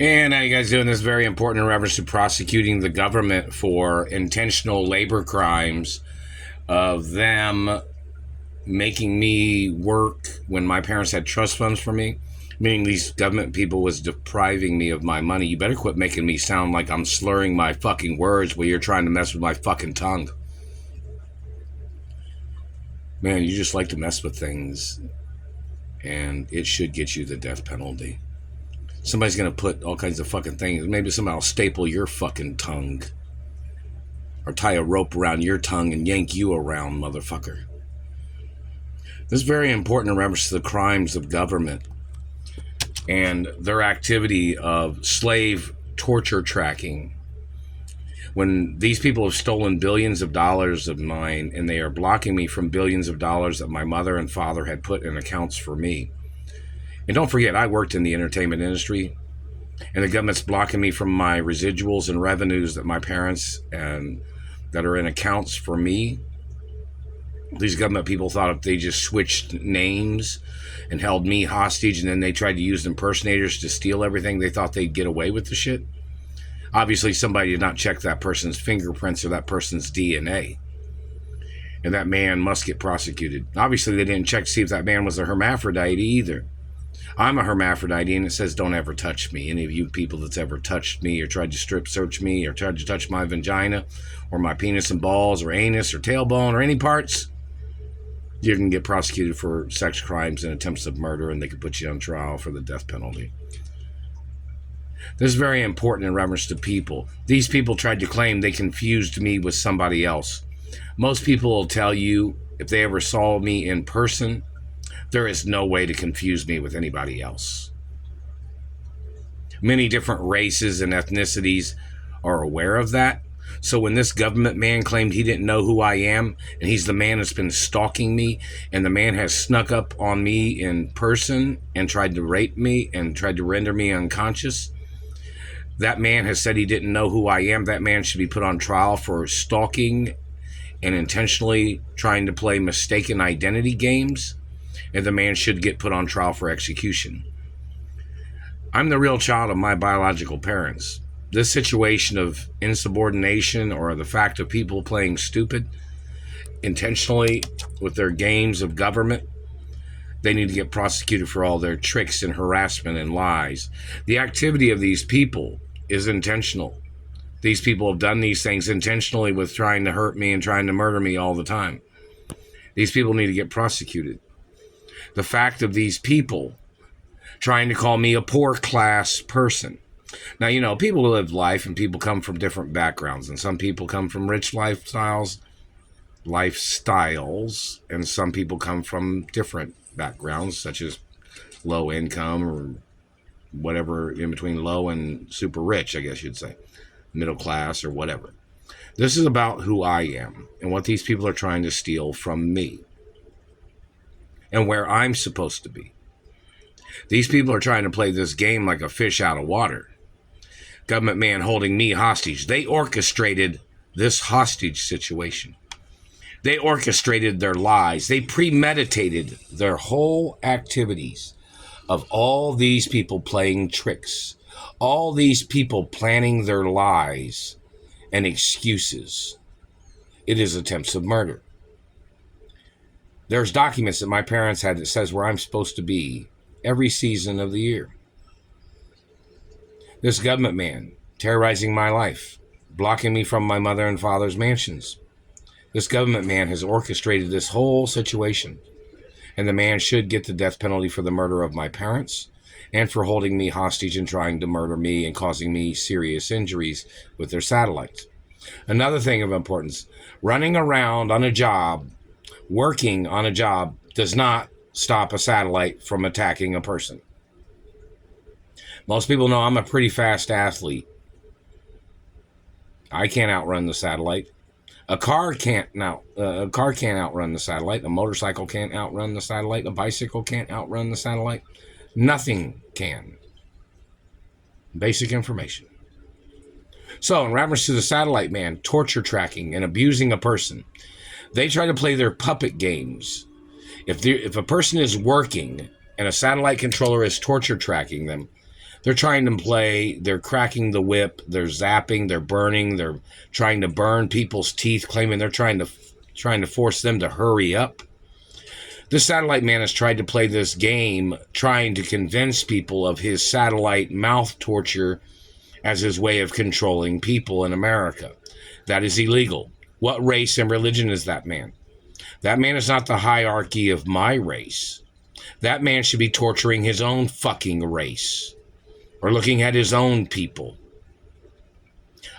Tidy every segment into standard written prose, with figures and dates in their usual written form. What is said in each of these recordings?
And how you guys doing? This is very important in reference to prosecuting the government for intentional labor crimes of them making me work when my parents had trust funds for me, meaning these government people was depriving me of my money. You better quit making me sound like I'm slurring my fucking words while you're trying to mess with my fucking tongue. Man, you just like to mess with things, and it should get you the death penalty. Somebody's going to put all kinds of fucking things. Maybe somebody will staple your fucking tongue. Or tie a rope around your tongue and yank you around, motherfucker. This is very important in reference to the crimes of government and their activity of slave torture tracking. When these people have stolen billions of dollars of mine and they are blocking me from billions of dollars that my mother and father had put in accounts for me. And don't forget, I worked in the entertainment industry, and the government's blocking me from my residuals and revenues that my parents and that are in accounts for me. These government people thought if they just switched names and held me hostage and then they tried to use impersonators to steal everything, they thought they'd get away with the shit. Obviously, somebody did not check that person's fingerprints or that person's DNA. And that man must get prosecuted. Obviously, they didn't check to see if that man was a hermaphrodite either. I'm a hermaphrodite, and it says don't ever touch me. Any of you people that's ever touched me or tried to strip search me or tried to touch my vagina or my penis and balls or anus or tailbone or any parts, you can get prosecuted for sex crimes and attempts of murder, and they could put you on trial for the death penalty. This is very important in reference to people. These people tried to claim they confused me with somebody else. Most people will tell you if they ever saw me in person, there is no way to confuse me with anybody else. Many different races and ethnicities are aware of that. So when this government man claimed he didn't know who I am, and he's the man that's been stalking me, and the man has snuck up on me in person and tried to rape me and tried to render me unconscious, that man has said he didn't know who I am. That man should be put on trial for stalking and intentionally trying to play mistaken identity games. And the man should get put on trial for execution. I'm the real child of my biological parents. This situation of insubordination or the fact of people playing stupid intentionally with their games of government, they need to get prosecuted for all their tricks and harassment and lies. The activity of these people is intentional. These people have done these things intentionally with trying to hurt me and trying to murder me all the time. These people need to get prosecuted. The fact of these people trying to call me a poor class person. Now, you know, people live life and people come from different backgrounds, and some people come from rich lifestyles, and some people come from different backgrounds, such as low income or whatever in between low and super rich, I guess you'd say, middle class or whatever. This is about who I am and what these people are trying to steal from me and where I'm supposed to be. These people are trying to play this game like a fish out of water. Government man holding me hostage. They orchestrated this hostage situation. They orchestrated their lies. They premeditated their whole activities of all these people playing tricks. All these people planning their lies and excuses. It is attempts of murder. There's documents that my parents had that says where I'm supposed to be every season of the year. This government man terrorizing my life, blocking me from my mother and father's mansions. This government man has orchestrated this whole situation, and the man should get the death penalty for the murder of my parents and for holding me hostage and trying to murder me and causing me serious injuries with their satellites. Another thing of importance, running around on a job, working on a job does not stop a satellite from attacking a person. Most people know I'm a pretty fast athlete. I can't outrun the satellite. A car can't outrun the satellite. A motorcycle can't outrun the satellite. A bicycle can't outrun the satellite. Nothing can. Basic information. So, in reference to the satellite man torture tracking and abusing a person, they try to play their puppet games. If a person is working and a satellite controller is torture tracking them, They're trying to play, they're cracking the whip, they're zapping, they're burning, they're trying to burn people's teeth, claiming they're trying to force them to hurry up. This satellite man has tried to play this game, trying to convince people of his satellite mouth torture as his way of controlling people in America. That is illegal. What race and religion is that man? That man is not the hierarchy of my race. That man should be torturing his own fucking race, or looking at his own people.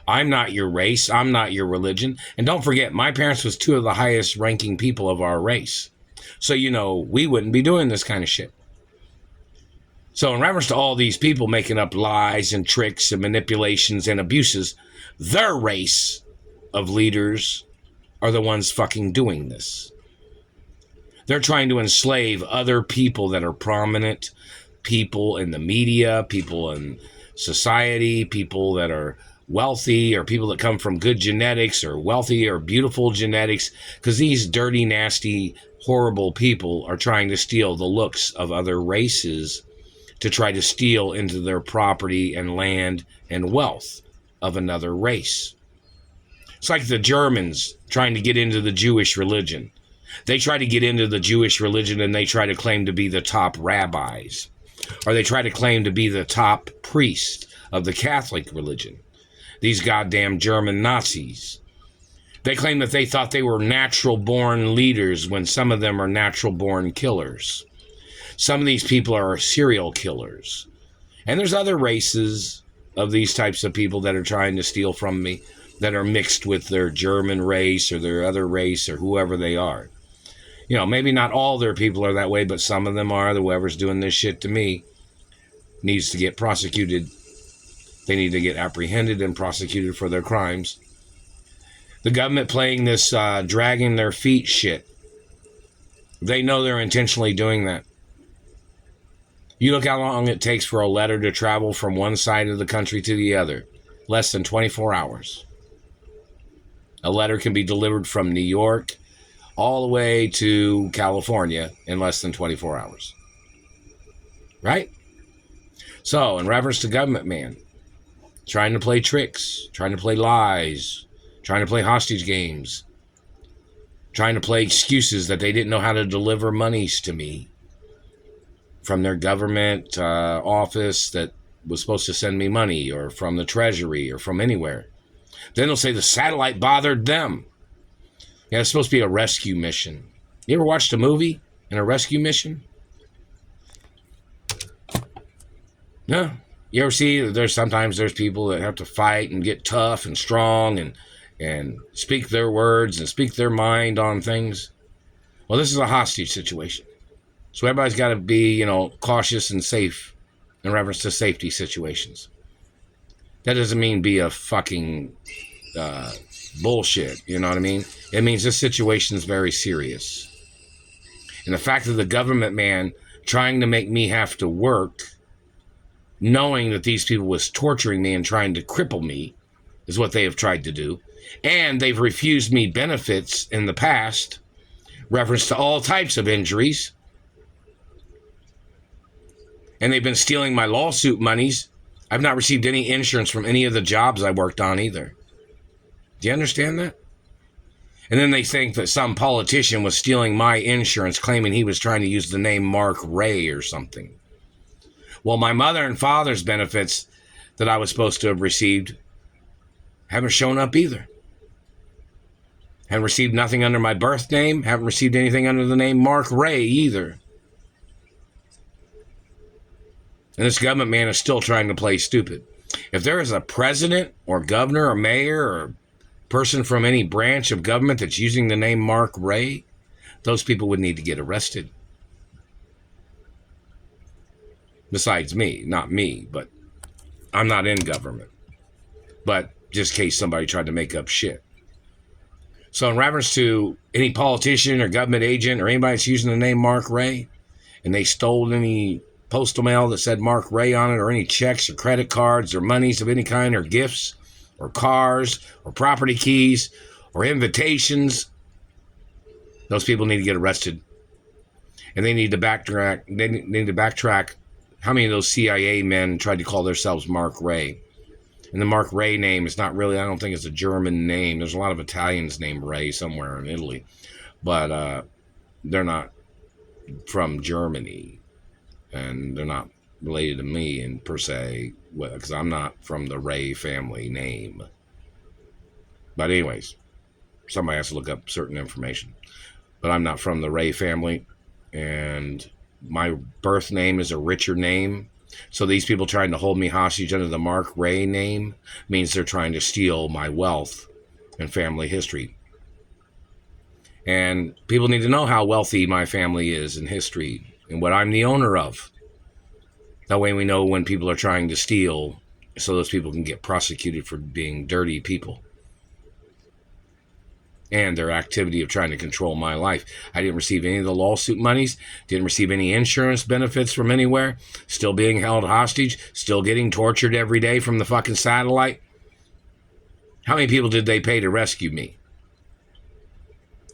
I'm not your race. I'm not your religion. And don't forget, my parents was two of the highest ranking people of our race. So, we wouldn't be doing this kind of shit. So in reference to all these people making up lies and tricks and manipulations and abuses, their race of leaders are the ones fucking doing this. They're trying to enslave other people that are prominent, people in the media, people in society, people that are wealthy, or people that come from good genetics or wealthy or beautiful genetics, because these dirty, nasty, horrible people are trying to steal the looks of other races to try to steal into their property and land and wealth of another race. It's like the Germans trying to get into the Jewish religion. They try to get into the Jewish religion and they try to claim to be the top rabbis, or they try to claim to be the top priest of the Catholic religion. These goddamn German Nazis. They claim that they thought they were natural-born leaders when some of them are natural-born killers. Some of these people are serial killers. And there's other races of these types of people that are trying to steal from me, that are mixed with their German race or their other race or whoever they are. Maybe not all their people are that way, but some of them are. Whoever's doing this shit to me needs to get prosecuted. They need to get apprehended and prosecuted for their crimes. The government playing this dragging their feet shit. They know they're intentionally doing that. You look how long it takes for a letter to travel from one side of the country to the other. Less than 24 hours. A letter can be delivered from New York all the way to California in less than 24 hours. Right? So, in reference to government man, trying to play tricks, trying to play lies, trying to play hostage games, trying to play excuses that they didn't know how to deliver monies to me from their government office that was supposed to send me money, or from the Treasury, or from anywhere. Then they'll say the satellite bothered them. Yeah, it's supposed to be a rescue mission. You ever watched a movie in a rescue mission? No. You ever see that there's people that have to fight and get tough and strong and speak their words and speak their mind on things? Well, this is a hostage situation. So everybody's got to be, cautious and safe in reference to safety situations. That doesn't mean be a fucking bullshit, you know what I mean? It means this situation is very serious. And the fact that the government man trying to make me have to work, knowing that these people was torturing me and trying to cripple me, is what they have tried to do. And they've refused me benefits in the past, reference to all types of injuries. And they've been stealing my lawsuit monies. I've not received any insurance from any of the jobs I worked on either. Do you understand that? And then they think that some politician was stealing my insurance, claiming he was trying to use the name Mark Ray or something. Well, my mother and father's benefits that I was supposed to have received haven't shown up either. Haven't received nothing under my birth name. Haven't received anything under the name Mark Ray either. And this government man is still trying to play stupid. If there is a president or governor or mayor or person from any branch of government that's using the name Mark Ray, those people would need to get arrested. Besides me, not me, but I'm not in government. But just in case somebody tried to make up shit. So in reference to any politician or government agent or anybody that's using the name Mark Ray, and they stole any postal mail that said Mark Ray on it, or any checks or credit cards or monies of any kind, or gifts or cars or property keys or invitations, those people need to get arrested. And they need to backtrack. They need to backtrack How many of those CIA men tried to call themselves Mark Ray? And the Mark Ray name is not really, I don't think it's a German name. There's a lot of Italians named Ray somewhere in Italy. But they're not from Germany. And they're not related to me in per se, because I'm not from the Ray family name. But anyways, somebody has to look up certain information. But I'm not from the Ray family. And my birth name is a richer name. So these people trying to hold me hostage under the Mark Ray name means they're trying to steal my wealth and family history. And people need to know how wealthy my family is in history and what I'm the owner of. That way we know when people are trying to steal, so those people can get prosecuted for being dirty people. And their activity of trying to control my life. I didn't receive any of the lawsuit monies, didn't receive any insurance benefits from anywhere, still being held hostage, still getting tortured every day from the fucking satellite. How many people did they pay to rescue me?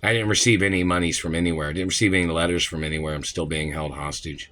I didn't receive any monies from anywhere. I didn't receive any letters from anywhere. I'm still being held hostage.